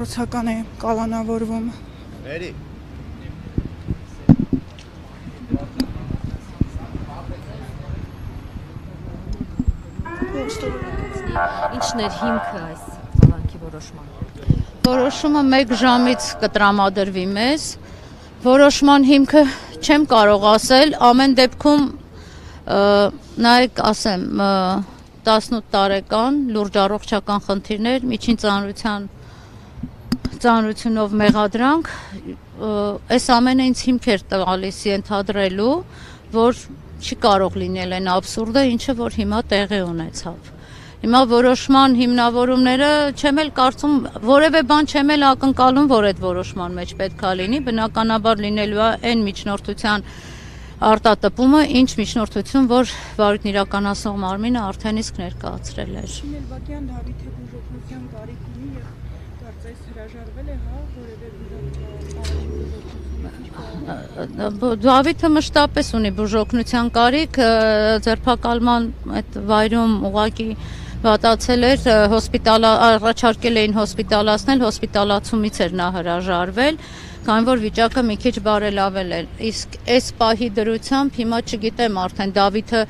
Ռուսական է կալանավորվում։ Էրի։ Ինչն էր հիմքը այս կալանքի որոշման։ Որոշումը 1 ժամից կտրամադրվի մեզ։ Որոշման հիմքը չեմ կարող ասել, ամեն դեպքում նայեք ասեմ 18 տարեկան լուրջ առողջական խնդիրներ, միջին ծանրությունով մեղադրանք, այս ամենը ինձ հիմք էր տալիս ենթադրելու, որ չի կարող լինել այն աբսուրդը, ինչը որ հիմա տեղի ունեցավ։ Հիմա որոշման հիմնավորումները չեմ էլ կարծում, որևէ բան չեմ էլ ակնկալում, որ այդ որոշման մեջ պետքա լինի, բնականաբար լինելու է այն միջնորդության արտատպումը, ինչ միջնորդություն, որ վարույթն իրականացնող մարմինը արդեն իսկ ներկայացրել էր։ Շինելբակյան Դավիթը բուժօգնության կարիք ունի եւ կարծես հրաժարվել է, հա, որևէ Դավիթը մշտապես ունի բուժօգնության կարիք, ձերբակալման այդ վայրում ուղղակի վատացել էր, առաջարկել էին հոսպիտալացնել, հոսպիտալացումից էր նա հրաժարվել, քանի որ վիճակը մի քիչ բարելավել էր։ Իսկ այս պահի դրությամբ հիմա չգիտեմ արդեն Դավիթը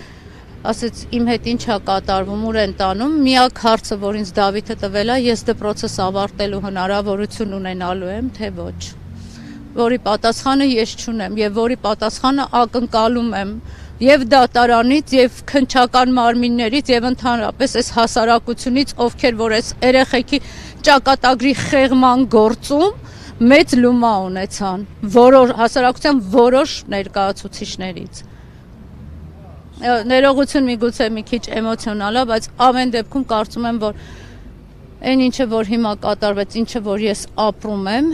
ասեց իմ հետ ինչ է կատարվում, ուր են տանում, միակ հարցը, որ ինձ Դավիթը տվել է, ես դպրոցս ավարտելու հնարավորություն ունենալու եմ, թե ոչ։ Որի պատասխանը ես չունեմ եւ որի պատասխանը ակնկալում եմ եւ դատարանից եւ քննչական մարմիններից եւ ընդհանրապես այս հասարակությունից, ովքեր որ այս երեխեքի ճակատագրի խեղման գործում մեծ լումա ունեցան հասարակության որոշ ներկայացուցիչներից։ Ներողություն միգուցե մի քիչ էմոցիոնալ է, բայց ամեն դեպքում կարծում եմ, որ այն ինչը որ հիմա կատարվեց, ինչը որ ես ապրում եմ,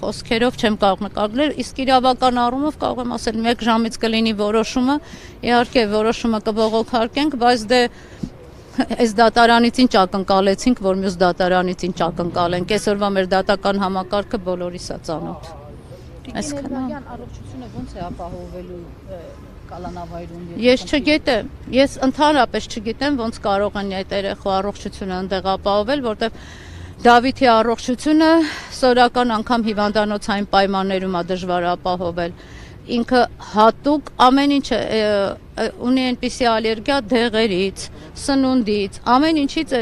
խոսքերով չեմ կարող նկարագրել, իսկ իրավական առումով կարող եմ ասել 1 ժամից կլինի որոշումը, իհարկե որոշումը կբողոքարկենք, բայց դե այս դատարանից ինչ ակնկալեցինք, որ մյուս դատարանից ինչ ակնկալենք, այսօրվա մեր դատական համակարգը բոլորիս է ծանոթ։ Շինելբակյան առողջությունը ոնց է ապահովելու կալանավայրում։ Ես չգիտեմ, ես ընդհանրապես չգիտեմ ոնց կարող են այդ երեխու առողջությունը այնտեղ ապահովել, որտեղ Դավիթի առողջությունը սորական անգամ հիվանդանոցային պայմաններում է դժվար ապահովել։ Ինքը հատուկ ամեն ինչը ունի այնպիսի ալերգիա դեղերից, սնունդից, ամեն ինչից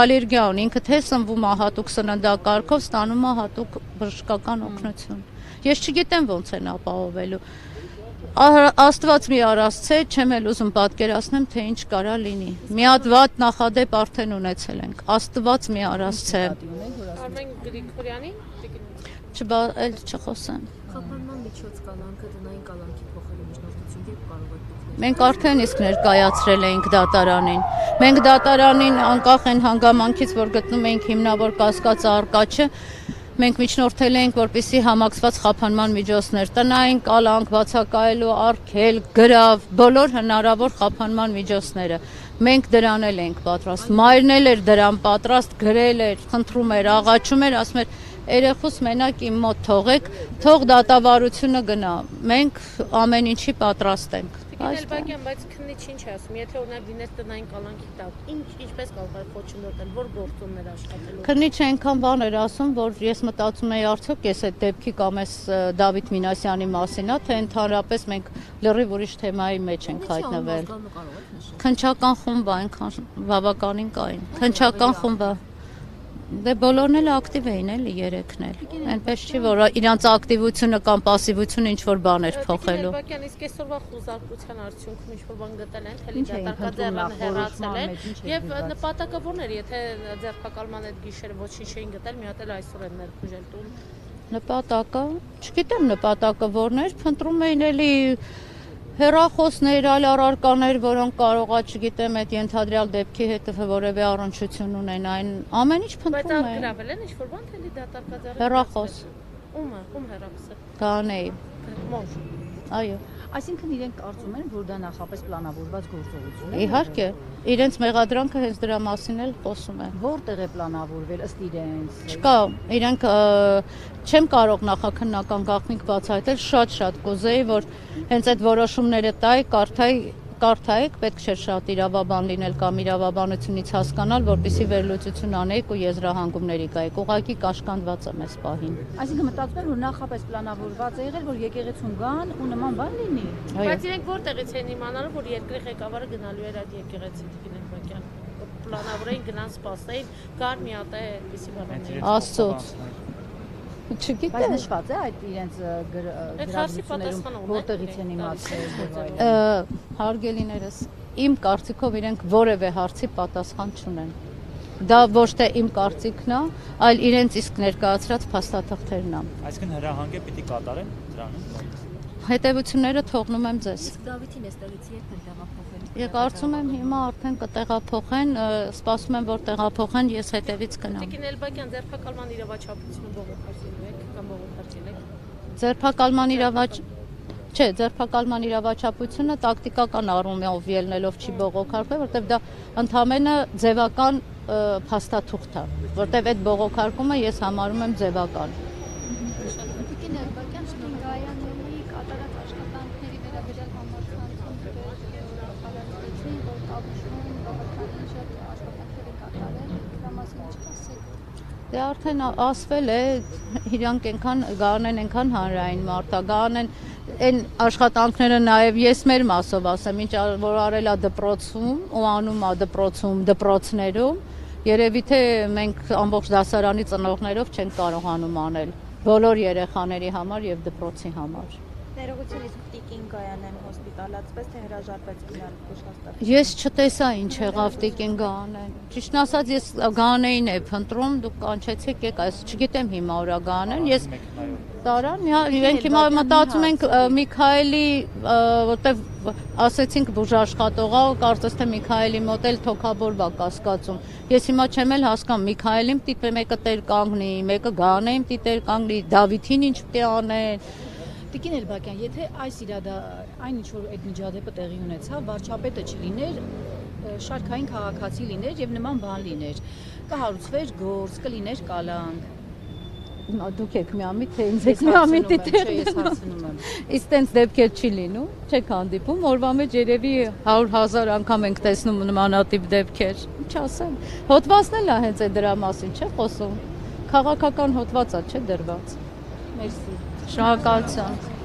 ալերգիա ունի, ինքը թե սնվում է հատուկ սննդակարգով, ստանում է հատուկ բժշկական օգնություն։ Ես չգիտեմ ոնց են ապահովելու։ Աստված մի արասցե, չեմ էլ ուզում պատկերացնեմ, թե ինչ կարա լինի։ Մի հատ վատ նախադեպ արդեն ունեցել ենք։ Աստված մի արասցե։ Արմեն Գրիգորյանի Էլ չխոսեմ։ Խափանման միջոց կալանքը տնային կալանքի փոխելու միջնորդություն երբ կարող է փոխվել։ Մենք արդեն իսկ ներկայացրել էինք դատարանին։ Մենք դատարանին անկախ այն հանգամանքից, որ գտնում էինք հիմնավոր կասկածը առկա չէ, մենք միջնորդել էինք, որպեսզի համակցված խափանման միջոցներ, տնային կալանք, բացակայելու արգել, գրավ, բոլոր հնարավոր խափանման միջոցները։ Մենք դրան էլ ենք պատրաստ։ Մայրն էլ էր դրան պատրաստ, գրել էր, խնդրում էր, աղաչում էր, ասում էր երեխուս մենակ իմ մոտ թողեք, թող դատավարությունը գնա։ Մենք ամեն ինչի պատրաստ ենք։ Շինելբակյան, բայց քննիչ ինչ է ասում, եթե օրինակ դիներ տնային կալանքի տակ, ինչպես կարող է խոչընդոտել, որ գործումներ աշխատելու։ Քննիչը այնքան բան էր ասում, որ ես մտածում էի արդյոք ես այդ դեպքի կամ այս Դավիթ Մինասյանի մասին է, թե ընդհանրապես մենք լրիվ ուրիշ թեմայի մեջ ենք հայտնվել։ Քննչական խումբ այնքան բավականին կային։ Քննչական խումբը դե բոլորն էլ ակտիվ էին էլի երեքն էլ։ Այնպես չի, որ իրանց ակտիվությունը կամ пассивությունը ինչ որ բան էր փոխելու։ Շինելբակյան, իսկ այսօրվա խոզարկության արդյունքում ինչ որ բան գտել են, թե դատարկաձեռնանը հեռացել են, եւ նպատակը ո՞րն էր, եթե ձերբակալման այդ գիշերը ոչինչ չէին գտել, մի հատ էլ այսօր են ներխուժել տուն։ Նպատակը, չգիտեմ նպատակը ո՞րն էր, փնտրում էին էլի հեռախոսներ, այլ առարկաներ, որոնք կարող է, չգիտեմ, այդ ենթադրյալ դեպքի հետ որևէ առնչություն ունենային, ամեն ինչ փնտրում էին։ էին։ Բայց ագրավել են ինչ-որ բան, թե դատարկաձեռնանը։ Հեռախոս։ Ում հեռախոսը։ Կանեի։ Մոժ։ Այո։ Այսինքն իրենք կարծում են, որ դա նախապես պլանավորված գործողություն է։ Իհարկե, իրենց մեղադրանքը հենց դրա մասին էլ խոսում է։ Որտեղ է պլանավորվել ըստ իրենց։ Չկա, իրենք չեմ կարող նախաքննական գաղտնիք բացահայտել, շատ կուզեի, որ հենց այդ որոշումները տայի, կարդայի կարդայիք, պետք չէ շատ իրավաբան լինել կամ իրավաբանությունից հասկանալ, որպեսզի վերլուծություն անեիք ու եզրահանգումների գայիք։ Ուղղակի կաշկանդված եմ այս պահին։ Այսինքն մտածում եմ, որ նախապես պլանավորված է եղել, որ եկեղեցուն գան ու նման բան լինի։ Բայց իրենք որտեղից են իմանալու, որ երկրի ղեկավարը գնալու էր այդ եկեղեցի Տիկին Էլբակյան։ Պլանավորեին գնան սպասեին, կար մի հատ է այդպիսի բաներ։ Աստծոց։ Բայց Չգիտեմ։ նշված է այդ իրենց գրառություններում որտեղից են իմացել։ Հարգելիներս, իմ կարծիքով իրենք որևէ հարցի պատասխան չունեն։ Դա ոչ թե իմ կարծիքն է, այլ իրենց իսկ ներկայացրած փաստաթղթերն է։ Այսինքն հրահանգը պիտի կատարեն դրանում։ Հետևությունները թողնում եմ ձեզ։ Իսկ Դավիթին էստեղից երբ են տեղափոխել։ Ես կարծում եմ հիմա արդեն կտեղափոխեն, սպասում եմ որ տեղափոխեն, ես հետևից գնամ։ Տիկին Էլբակյան ձերբակալման իրավաչափությունը բողոքարկել եք կամ բողոքարկել եք։ Ձերբակալման Չէ, ձերբակալման իրավաչափությունը տակտիկական առումով ելնելով չի բողոքարկվել, որտեղ դա ընդհանրապես ձևական փաստաթուղթ է, որտեղ այդ բողոքարկումը ես համարում եմ ձևական։ Տիկին Էլբակյան Շնորհայանի կատարած աշխատանքների վերաբերյալ համացանցում խալացրեցին, որ Կապուշում բավականին շատ աշխատանքներ է կատարել, դրա մասին ինչ կասեք։ Դե արդեն ասվել է, իրանք այնքան Գարանեն այնքան հանրային մարդ է, Գարանեն այն աշխատանքները նաև ես մեր մասով ասեմ, ինչ որ արել է դպրոցում ու անում է դպրոցում, դպրոցներում, երևի թե մենք ամբողջ դասարանի ծնողներով չենք կարողանում անել բոլոր երեխաների համար եւ դպրոցի համար։ Ներողություն, իսկ Տիկին Գայանեն հոսպիտալացվեց, թե հրաժարվեց գնալ Բուժհաստատ։ Ես չտեսա ինչ եղավ Տիկին Գարանեն։ Ճիշտն ասած ես Գարանեին է փնտրում, դուք կանչեցիք, եք այս չգիտեմ հիմա ուրա Գարանեն, ես տարան, իրենք հիմա մտածում ենք Միքայելի, որտեվ ասեցինք բուժաշխատողա, կարծես թե Միքայելի մոտ էլ թոքաբորբա կասկածում։ Ես հիմա չեմ էլ հասկանում Միքայելին պիտի մեկը տեր կանգնի, մեկը Գարանեին պիտի տեր կանգնի, Դավիթին ինչ պիտի անեն։ Տիկին Էլբակյան, եթե այս այն ինչ որ այդ միջադեպը տեղի ունեցավ, վարչապետը չլիներ, շարքային քաղաքացի լիներ եւ նման բան լիներ, կհարուցվեր գործ, կլիներ կալանք։ Դուք եք միամիտ, թե ինձ եք միամիտ դիտել։ Ես հարցնում եմ։ Իսկ տենց դեպքեր չի լինում, չեք հանդիպում, օրվա մեջ երևի 100,000 անգամ ենք տեսնում նմանատիպ դեպքեր։ Ինչ ասեմ, հոդվածն էլ է հենց այդ դրա մասին, չէ՞ խոսում։ Քաղաքական հոդված է, չէ՞ դրված։ Մերսի։ Շնորհակալություն։